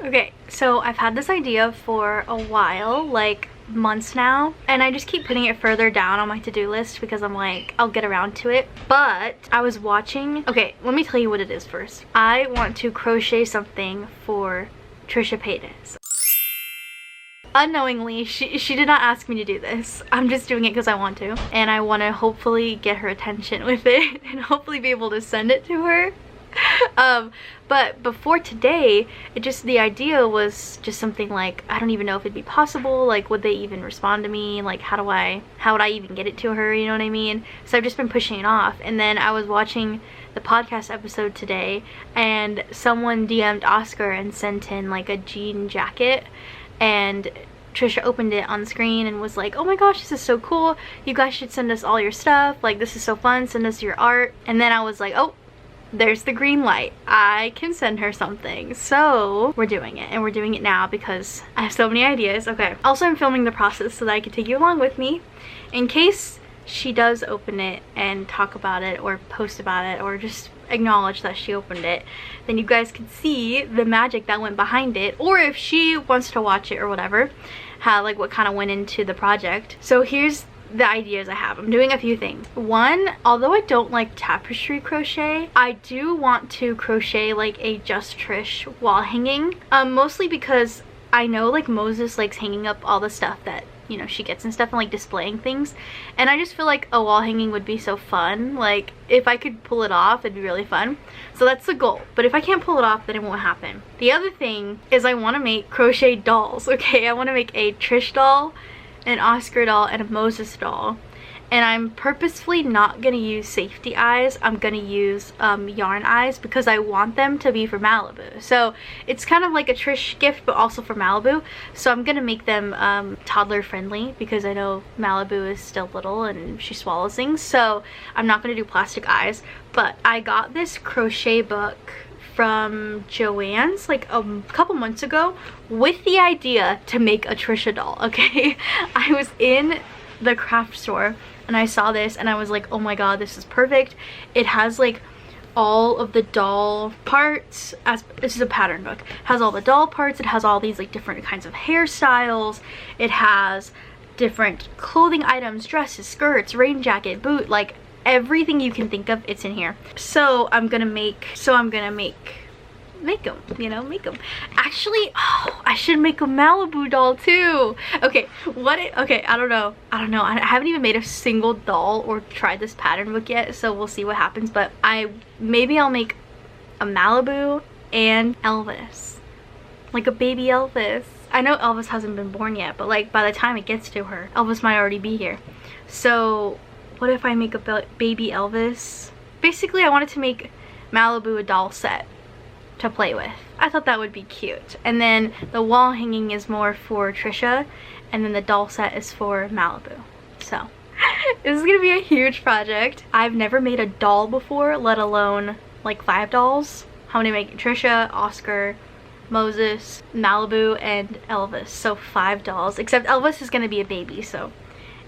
Okay, so I've had this idea for a while, like months now, and I just keep putting it further down on my to-do list because I'm like, I'll get around to it. But I was watching, okay, let me tell you what it is first. I want to crochet something for Trisha Paytas. Unknowingly, she did not ask me to do this. I'm just doing it because I want to, and I want to hopefully get her attention with it and hopefully be able to send it to her. But before today, the idea was just something like, I don't even know if it'd be possible, like would they even respond to me, like how would I even get it to her, you know what I mean? So I've just been pushing it off. And then I was watching the podcast episode today, and someone DM'd Oscar and sent in like a jean jacket, and Trisha opened it on screen and was like, oh my gosh, this is so cool, you guys should send us all your stuff, like this is so fun, send us your art. And then I was like, oh, there's the green light, I can send her something. So we're doing it, and we're doing it now because I have so many ideas. Okay, also I'm filming the process so that I can take you along with me in case she does open it and talk about it or post about it or just acknowledge that she opened it. Then you guys can see the magic that went behind it, or if she wants to watch it or whatever, how like what kind of went into the project. So here's the ideas I have. I'm doing a few things. One, although I don't like tapestry crochet, I do want to crochet like a Just Trish wall hanging, mostly because I know like Moses likes hanging up all the stuff that, you know, she gets and stuff, and like displaying things, and I just feel like a wall hanging would be so fun. Like if I could pull it off, it'd be really fun. So that's the goal, but if I can't pull it off, then it won't happen. The other thing is I want to make crochet dolls. Okay, I want to make a Trish doll, an Oscar doll, and a Moses doll, and I'm purposefully not gonna use safety eyes. I'm gonna use yarn eyes because I want them to be for Malibu. So it's kind of like a Trish gift but also for Malibu. So I'm gonna make them toddler friendly because I know Malibu is still little and she swallows things, so I'm not gonna do plastic eyes. But I got this crochet book from Joann's like a couple months ago with the idea to make a Trisha doll. Okay, I was in the craft store and I saw this and I was like, oh my god, this is perfect. It has like all of the doll parts, as this is a pattern book, it has all the doll parts, it has all these like different kinds of hairstyles, it has different clothing items, dresses, skirts, rain jacket, boot, like everything you can think of, it's in here. So I'm gonna make them, you know, make them. Actually, oh, I should make a Malibu doll too. Okay, I don't know. I haven't even made a single doll or tried this pattern book yet, so we'll see what happens. But maybe I'll make a Malibu and Elvis, like a baby Elvis. I know Elvis hasn't been born yet, but like by the time it gets to her, Elvis might already be here. So what if I make a baby Elvis? Basically, I wanted to make Malibu a doll set to play with. I thought that would be cute. And then the wall hanging is more for Trisha, and then the doll set is for Malibu. So this is gonna be a huge project. I've never made a doll before, let alone like 5 dolls. How many make Trisha, Oscar, Moses, Malibu, and Elvis? So 5 dolls, except Elvis is gonna be a baby, so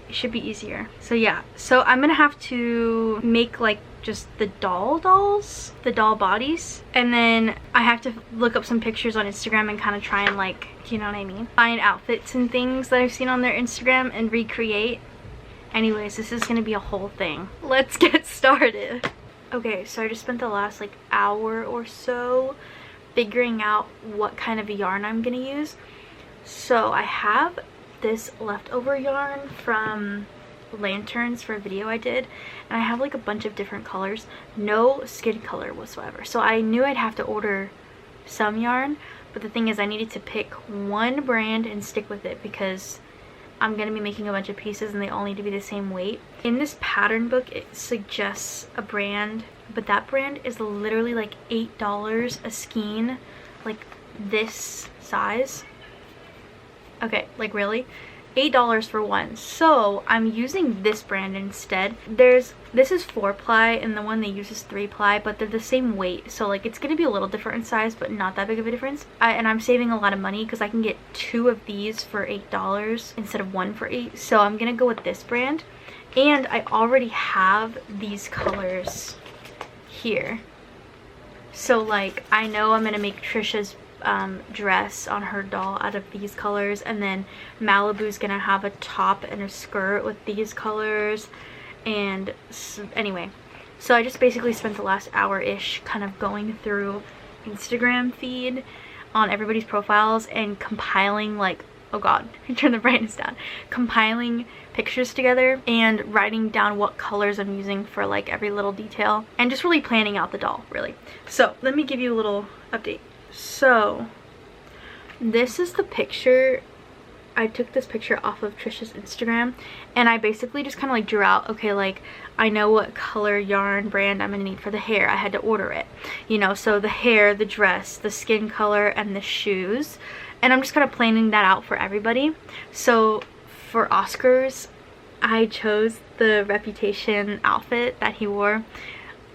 it should be easier. So yeah, so I'm gonna have to make like just the dolls, the doll bodies, and then I have to look up some pictures on Instagram and kind of try and like, you know what I mean, find outfits and things that I've seen on their Instagram and recreate. Anyways, this is gonna be a whole thing. Let's get started. Okay, so I just spent the last like hour or so figuring out what kind of yarn I'm gonna use. So I have this leftover yarn from lanterns for a video I did, and I have like a bunch of different colors, no skin color whatsoever. So I knew I'd have to order some yarn, but the thing is I needed to pick one brand and stick with it because I'm gonna be making a bunch of pieces and they all need to be the same weight. In this pattern book it suggests a brand, but that brand is literally like $8 a skein, like this size. Okay, like really? $8 for one. So I'm using this brand instead. This is 4-ply and the one they use is 3-ply, but they're the same weight, so like it's gonna be a little different in size but not that big of a difference. And I'm saving a lot of money because I can get 2 of these for $8 instead of 1 for $8. So I'm gonna go with this brand, and I already have these colors here. So like I know I'm gonna make Trisha's dress on her doll out of these colors, and then Malibu's gonna have a top and a skirt with these colors. And anyway, so I just basically spent the last hour-ish kind of going through Instagram feed on everybody's profiles and compiling, like, oh god, turn the brightness down, compiling pictures together and writing down what colors I'm using for like every little detail, and just really planning out the doll, really. So let me give you a little update. So this is the picture. I took this picture off of Trisha's Instagram, and I basically just kind of like drew out, okay, like I know what color yarn brand I'm gonna need for the hair. I had to order it, you know, so the hair, the dress, the skin color, and the shoes. And I'm just kind of planning that out for everybody. So for Oscar's, I chose the Reputation outfit that he wore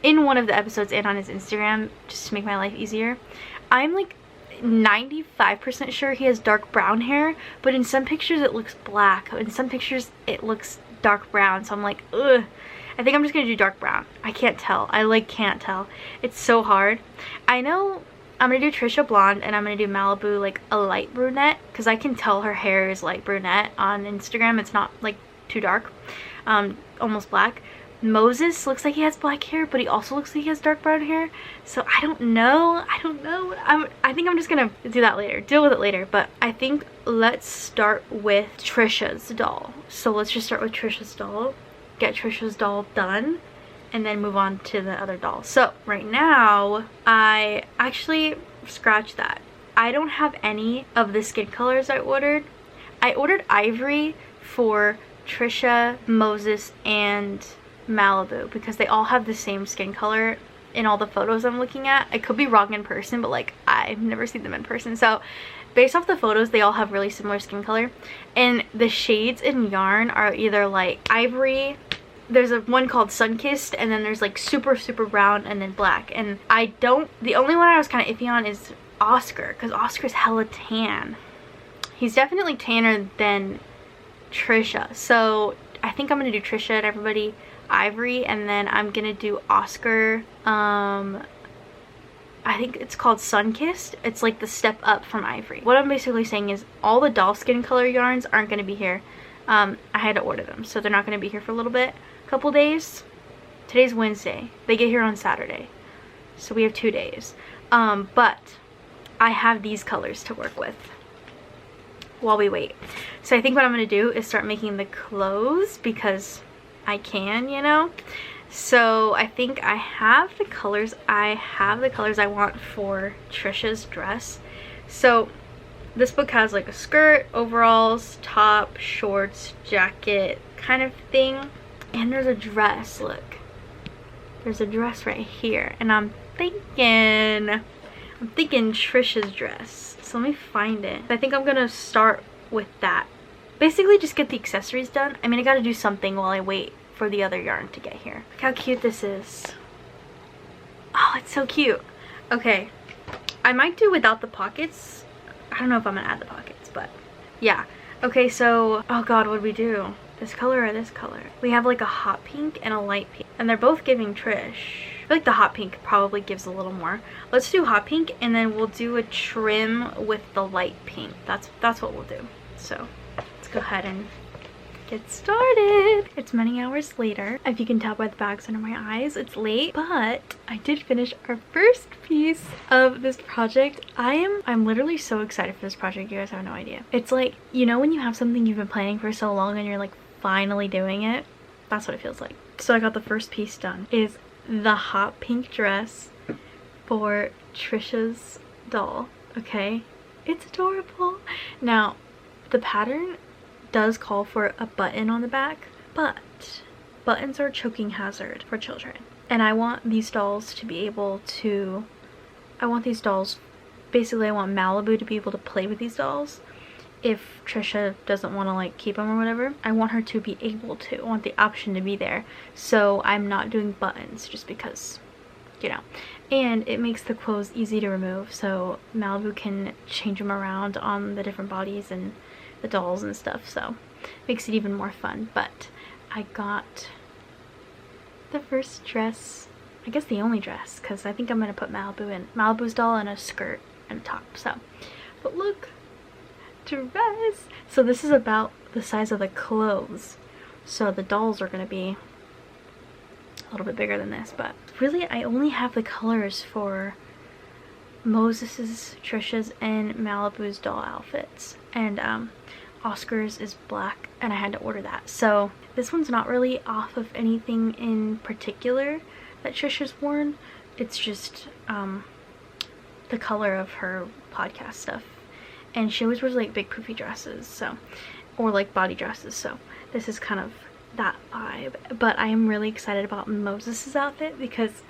in one of the episodes and on his Instagram, just to make my life easier. I'm like 95% sure he has dark brown hair, but in some pictures it looks black. In some pictures it looks dark brown. So I'm like, ugh. I think I'm just gonna do dark brown. I can't tell. I like can't tell. It's so hard. I know I'm gonna do Trisha blonde, and I'm gonna do Malibu like a light brunette, because I can tell her hair is like brunette on Instagram. It's not like too dark, almost black. Moses looks like he has black hair, but he also looks like he has dark brown hair. So I don't know. I think I'm just gonna do that later, deal with it later. But I think let's start with Trisha's doll. So let's just start with Trisha's doll, get Trisha's doll done, and then move on to the other doll. So right now, I actually scratched that. I don't have any of the skin colors I ordered. I ordered ivory for Trisha, Moses, and Malibu because they all have the same skin color in all the photos I'm looking at. I could be wrong in person, but like I've never seen them in person. So based off the photos, they all have really similar skin color. And the shades in yarn are either like ivory, there's a one called Sunkissed, and then there's like super brown and then black. And the only one I was kind of iffy on is Oscar, because Oscar's hella tan. He's definitely tanner than Trisha. So I think I'm gonna do Trisha and everybody ivory, and then I'm gonna do Oscar, I think it's called Sunkissed. It's like the step up from ivory. What I'm basically saying is all the doll skin color yarns aren't gonna be here. I had to order them, so they're not gonna be here for a little bit. Couple days. Today's Wednesday. They get here on Saturday, so we have 2 days. But I have these colors to work with while we wait. So I think what I'm gonna do is start making the clothes because I can, you know. So I think I have the colors. I have the colors I want for Trisha's dress. So this book has like a skirt, overalls, top, shorts, jacket kind of thing. And there's a dress, look. There's a dress right here. And I'm thinking Trisha's dress. So let me find it. I think I'm gonna start with that. Basically just get the accessories done. I mean, I gotta do something while I wait for the other yarn to get here. Look how cute this is. Oh, it's so cute. Okay, I might do without the pockets. I don't know if I'm gonna add the pockets, but yeah. Okay, so, oh god, what do we do? This color or this color? We have like a hot pink and a light pink, and they're both giving Trish. I feel like the hot pink probably gives a little more. Let's do hot pink, and then we'll do a trim with the light pink. That's what we'll do. So let's go ahead and get started. It's many hours later. If you can tell by the bags under my eyes, it's late, but I did finish our first piece of this project. I'm literally so excited for this project. You guys have no idea. It's like, you know, when you have something you've been planning for so long and you're like finally doing it? That's what it feels like. So I got the first piece done. Is the hot pink dress for Trisha's doll. Okay, it's adorable. Now the pattern does call for a button on the back, but buttons are a choking hazard for children, and I want these dolls to be able to, basically I want Malibu to be able to play with these dolls. If Trisha doesn't want to like keep them or whatever, I want her to be able to. I want the option to be there. So I'm not doing buttons just because, you know. And it makes the clothes easy to remove, so Malibu can change them around on the different bodies and the dolls and stuff, so makes it even more fun. But I got the first dress, I guess the only dress, because I think I'm gonna put Malibu's doll in a skirt and a top. So, but look, dress. So this is about the size of the clothes. So the dolls are gonna be a little bit bigger than this, but really I only have the colors for Moses's, Trisha's, and Malibu's doll outfits, and Oscar's is black, and I had to order that. So this one's not really off of anything in particular that Trisha's worn. It's just the color of her podcast stuff, and she always wears like big poofy dresses, so, or like body dresses, so this is kind of that vibe. But I am really excited about Moses's outfit because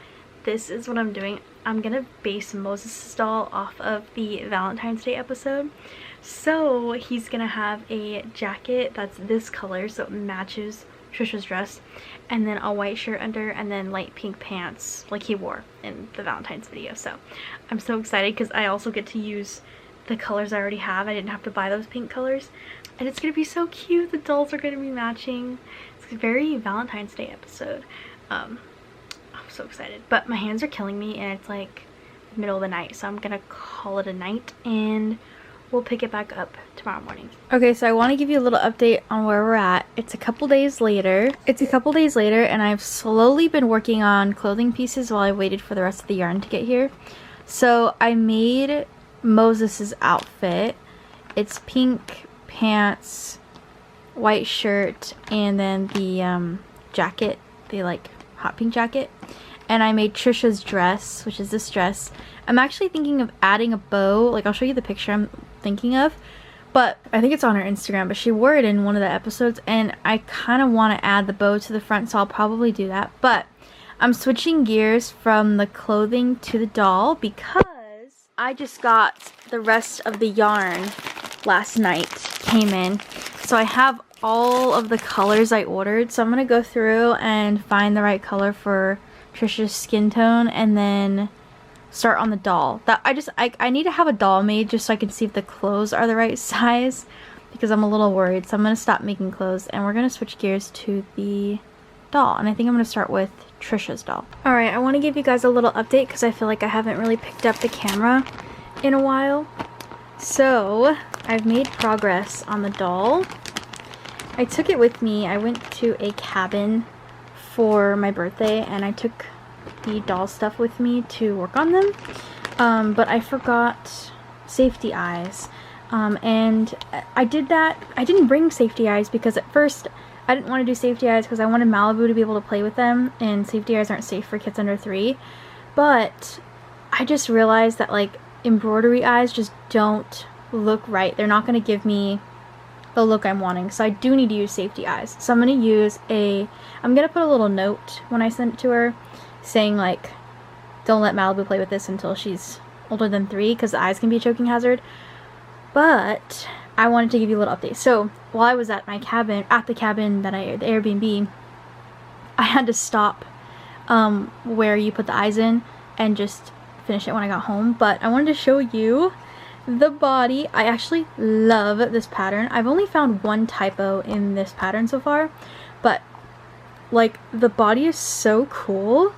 this is what I'm doing. I'm gonna base Moses's doll off of the Valentine's Day episode. So he's gonna have a jacket that's this color, so it matches Trisha's dress, and then a white shirt under, and then light pink pants like he wore in the Valentine's video. So I'm so excited because I also get to use the colors I already have. I didn't have to buy those pink colors, and it's gonna be so cute. The dolls are gonna be matching. It's a very Valentine's Day episode. I'm so excited, but my hands are killing me, and it's like middle of the night, so I'm gonna call it a night, and we'll pick it back up tomorrow morning. Okay, so I want to give you a little update on where we're at. It's a couple days later, and I've slowly been working on clothing pieces while I waited for the rest of the yarn to get here. So I made Moses's outfit. It's pink pants, white shirt, and then the jacket, the like hot pink jacket. And I made Trisha's dress, which is this dress. I'm actually thinking of adding a bow. Like, I'll show you the picture I'm thinking of, but I think it's on her Instagram, but she wore it in one of the episodes, and I kind of want to add the bow to the front, so I'll probably do that. But I'm switching gears from the clothing to the doll because I just got the rest of the yarn last night, came in. So I have all of the colors I ordered, so I'm going to go through and find the right color for Trisha's skin tone, and then start on the doll. That I need to have a doll made just so I can see if the clothes are the right size, because I'm a little worried. So I'm gonna stop making clothes, and we're gonna switch gears to the doll, and I think I'm gonna start with Trisha's doll. Alright, I want to give you guys a little update because I feel like I haven't really picked up the camera in a while. So I've made progress on the doll. I took it with me. I went to a cabin for my birthday, and I took the doll stuff with me to work on them, but I forgot safety eyes, and I did that. I didn't bring safety eyes because at first I didn't want to do safety eyes because I wanted Malibu to be able to play with them, and safety eyes aren't safe for kids under 3, but I just realized that like embroidery eyes just don't look right. They're not going to give me the look I'm wanting, so I do need to use safety eyes. So I'm going to use I'm going to put a little note when I send it to her saying like, don't let Malibu play with this until she's older than 3 because the eyes can be a choking hazard. But I wanted to give you a little update. So while I was at the cabin the Airbnb, I had to stop where you put the eyes in and just finish it when I got home. But I wanted to show you the body. I actually love this pattern. I've only found one typo in this pattern so far, but like the body is so cool.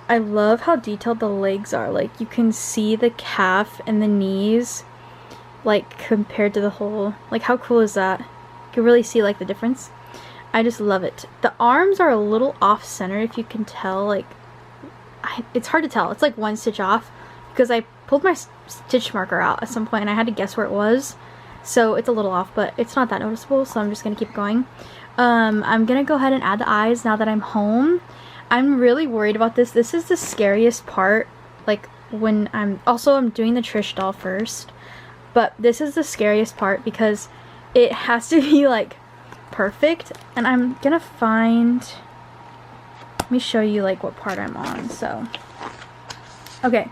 I love how detailed the legs are. Like you can see the calf and the knees like compared to the whole. Like how cool is that? You can really see like the difference. I just love it. The arms are a little off center, if you can tell. Like it's hard to tell. It's like one stitch off because I pulled my stitch marker out at some point and I had to guess where it was, so it's a little off, but it's not that noticeable, so I'm just gonna keep going. I'm gonna go ahead and add the eyes now that I'm home. I'm really worried about this. This is the scariest part, like when I'm doing the Trish doll first, but this is the scariest part because it has to be like perfect, and I'm gonna find, let me show you like what part I'm on. So okay,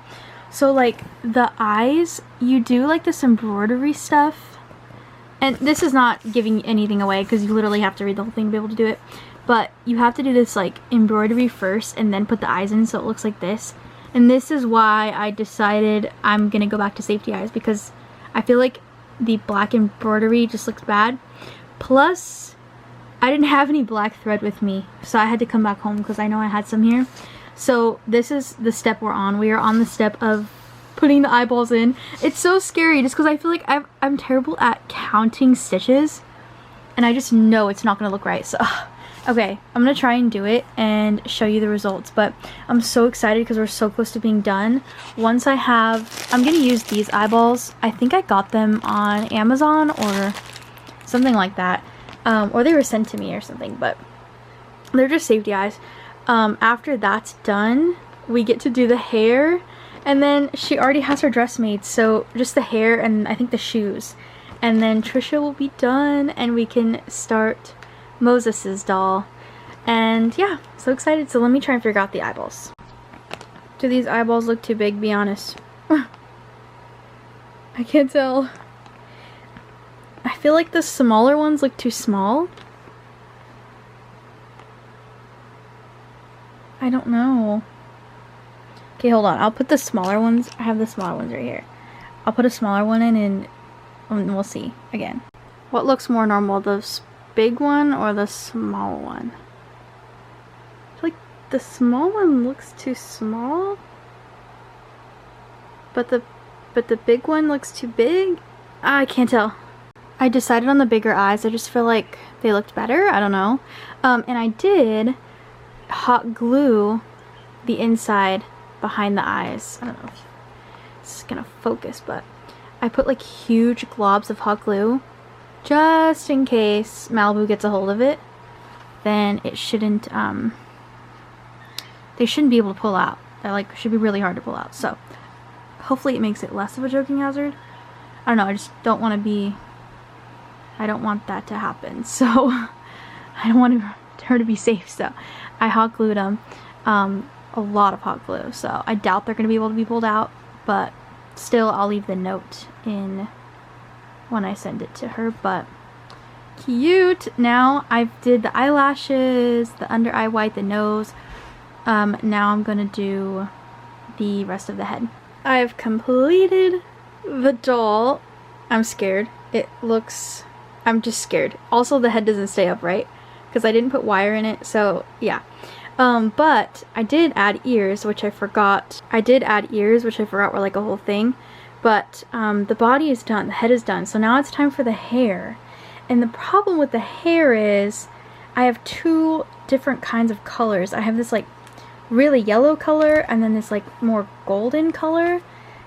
so like the eyes, you do like this embroidery stuff, and this is not giving anything away because you literally have to read the whole thing to be able to do it, but you have to do this like embroidery first and then put the eyes in, so it looks like this. And this is why I decided I'm gonna go back to safety eyes, because I feel like the black embroidery just looks bad. Plus I didn't have any black thread with me, so I had to come back home because I know I had some here. So this is the step we're on. We are on the step of putting the eyeballs in. It's so scary just because I feel like I'm terrible at counting stitches and I just know it's not gonna look right. So okay, I'm gonna try and do it and show you the results, but I'm so excited because we're so close to being done. Once I'm gonna use these eyeballs. I think I got them on Amazon or something like that, or they were sent to me or something, but they're just safety eyes. After that's done, we get to do the hair, and then she already has her dress made, so just the hair and I think the shoes, and then Trisha will be done and we can start Moses's doll. And yeah, so excited. So let me try and figure out the eyeballs. Do these eyeballs look too big? Be honest. I can't tell. I feel like the smaller ones look too small. I don't know. Okay, hold on. I'll put the smaller ones. I have the smaller ones right here. I'll put a smaller one in and we'll see again. What looks more normal, this big one or the small one? I feel like the small one looks too small, but the big one looks too big. I can't tell. I decided on the bigger eyes. I just feel like they looked better. I don't know. And I did hot glue the inside behind the eyes. I don't know if it's gonna focus, but I put like huge globs of hot glue just in case Malibu gets a hold of it. Then it shouldn't they shouldn't be able to pull out. They're like, should be really hard to pull out. So hopefully it makes it less of a choking hazard. I don't know, I just don't want to be, I don't want that to happen, so I don't want her to be safe. So I hot glued them, a lot of hot glue, so I doubt they're going to be able to be pulled out, but still I'll leave the note in when I send it to her. But cute. Now I did the eyelashes, the under eye white, the nose. Now I'm gonna do the rest of the head. I have completed the doll. I'm scared. I'm just scared. Also, the head doesn't stay upright because I didn't put wire in it, so yeah. But I did add ears, which I forgot. Were like a whole thing. But the body is done, the head is done, so now it's time for the hair. And the problem with the hair is I have two different kinds of colors. I have this like really yellow color and then this like more golden color.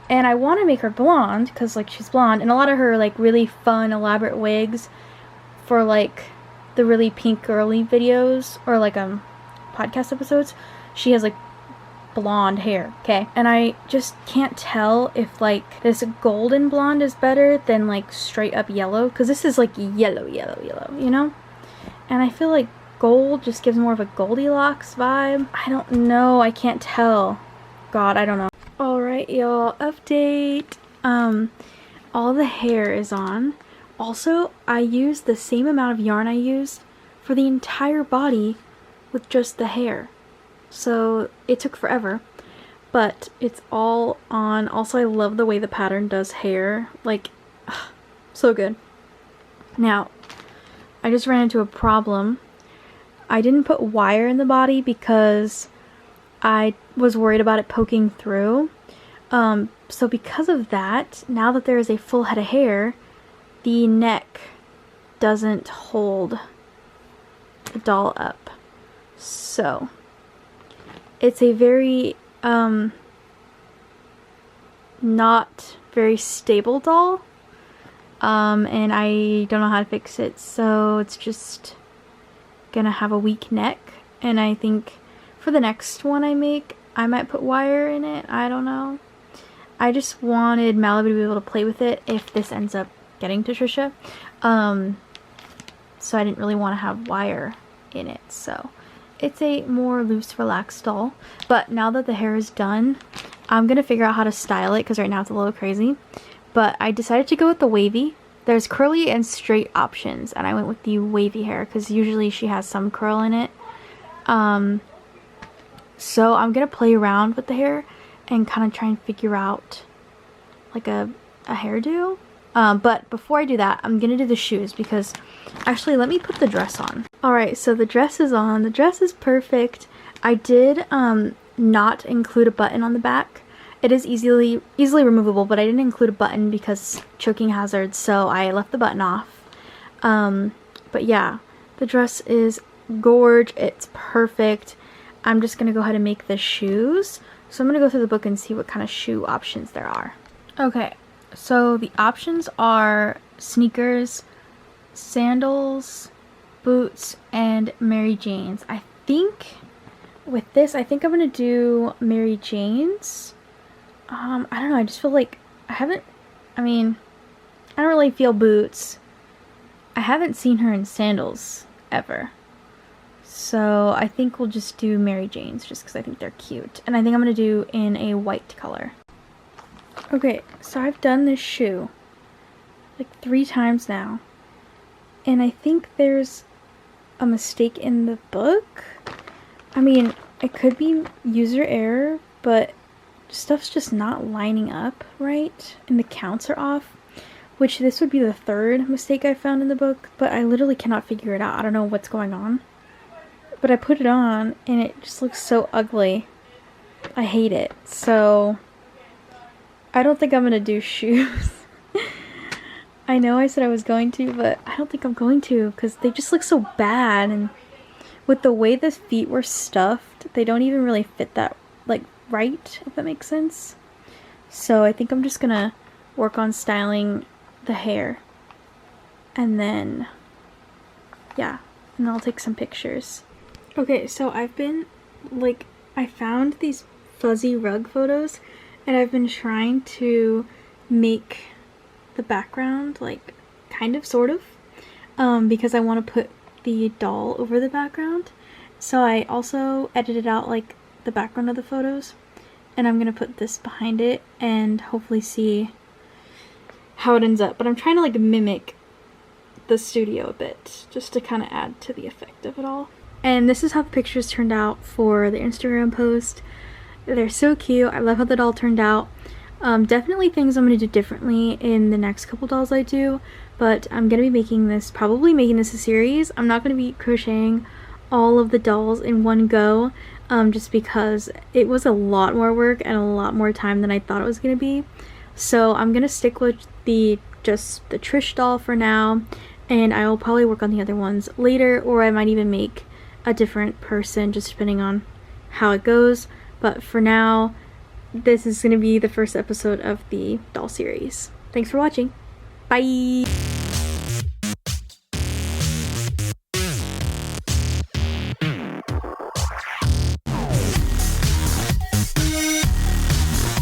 And I want to make her blonde because like she's blonde, and a lot of her like really fun elaborate wigs for like the really pink girly videos or like podcast episodes, she has like blonde hair, okay? And I just can't tell if like this golden blonde is better than like straight up yellow, because this is like yellow, you know? And I feel like gold just gives more of a Goldilocks vibe. I don't know, I can't tell. God, I don't know. Alright, y'all, update. All the hair is on. Also, I used the same amount of yarn I used for the entire body with just the hair. So it took forever, but it's all on. Also, I love the way the pattern does hair. Like, so good. Now, I just ran into a problem. I didn't put wire in the body because I was worried about it poking through. So because of that, now that there is a full head of hair, the neck doesn't hold the doll up. So it's a very not very stable doll, and I don't know how to fix it, so it's just gonna have a weak neck. And I think for the next one I make, I might put wire in it. I don't know. I just wanted Malibu to be able to play with it if this ends up getting to Trisha, so I didn't really want to have wire in it. So it's a more loose, relaxed doll. But now that the hair is done, I'm gonna figure out how to style it because right now it's a little crazy. But I decided to go with the wavy. There's curly and straight options, and I went with the wavy hair because usually she has some curl in it. So I'm gonna play around with the hair and kind of try and figure out like a hairdo. But before I do that, I'm gonna do the shoes because actually let me put the dress on. Alright, so the dress is on. The dress is perfect. I did not include a button on the back, It is easily removable, but I didn't include a button because choking hazard, so I left the button off. But yeah, the dress is gorge. It's perfect. I'm just gonna go ahead and make the shoes. So I'm gonna go through the book and see what kind of shoe options there are. Okay, so the options are sneakers, sandals, boots, and Mary Jane's. I think with this, I think I'm gonna do Mary Jane's. I don't know, I just feel like I don't really feel boots. I haven't seen her in sandals ever. So I think we'll just do Mary Jane's just because I think they're cute. And I think I'm going to do in a white color. Okay, so I've done this shoe like 3 times now. And I think there's a mistake in the book. I mean, it could be user error, but stuff's just not lining up right. And the counts are off. Which this would be the 3rd mistake I found in the book. But I literally cannot figure it out. I don't know what's going on. But I put it on and it just looks so ugly. I hate it. So I don't think I'm gonna do shoes. I know I said I was going to, but I don't think I'm going to because they just look so bad. And with the way the feet were stuffed, they don't even really fit that like right, if that makes sense. So I think I'm just gonna work on styling the hair. And then yeah, and I'll take some pictures. Okay, so I've been, like, I found these fuzzy rug photos, and I've been trying to make the background, like, kind of, sort of, because I want to put the doll over the background. So I also edited out, like, the background of the photos, and I'm going to put this behind it, and hopefully see how it ends up. But I'm trying to, like, mimic the studio a bit, just to kind of add to the effect of it all. And this is how the pictures turned out for the Instagram post. They're so cute. I love how the doll turned out. Definitely things I'm going to do differently in the next couple dolls I do. But I'm going to be probably making this a series. I'm not going to be crocheting all of the dolls in one go. Just because it was a lot more work and a lot more time than I thought it was going to be. So I'm going to stick with just the Trish doll for now. And I will probably work on the other ones later. Or I might even make a different person, just depending on how it goes. But for now, this is going to be the first episode of the doll series. Thanks for watching. Bye!